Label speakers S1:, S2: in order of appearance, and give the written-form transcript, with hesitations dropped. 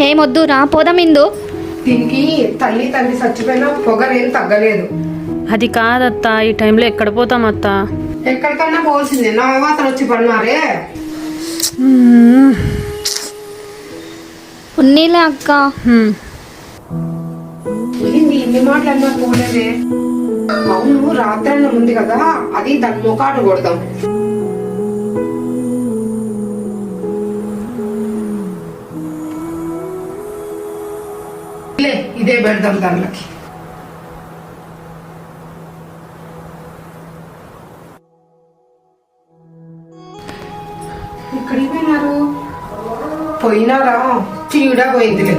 S1: ఏమొద్దు రా పోదాం ఇందు.
S2: దీనికి తల్లి తండ్రి చచ్చిపోయినా పొగరేం తగ్గలేదు.
S3: అది కాదత్త, ఈ టైంలో ఎక్కడ పోతాం అత్త?
S2: ఎక్కడికన్నా పోవాల్సిందే. నా వ్యవస్థలు వచ్చి పడినారే.
S1: ఉన్నీలే అక్క.
S2: ఏంది ఇన్ని మాటలన్నా పోలేదే? అవును, రాత్రి ఉంది కదా, అది దాని మొకాటు కొడదాం. ఇదే పెడదాం దానికి. ఎక్కడికి పోయినారు? పోయినారా? చీడా పోయిందిలే.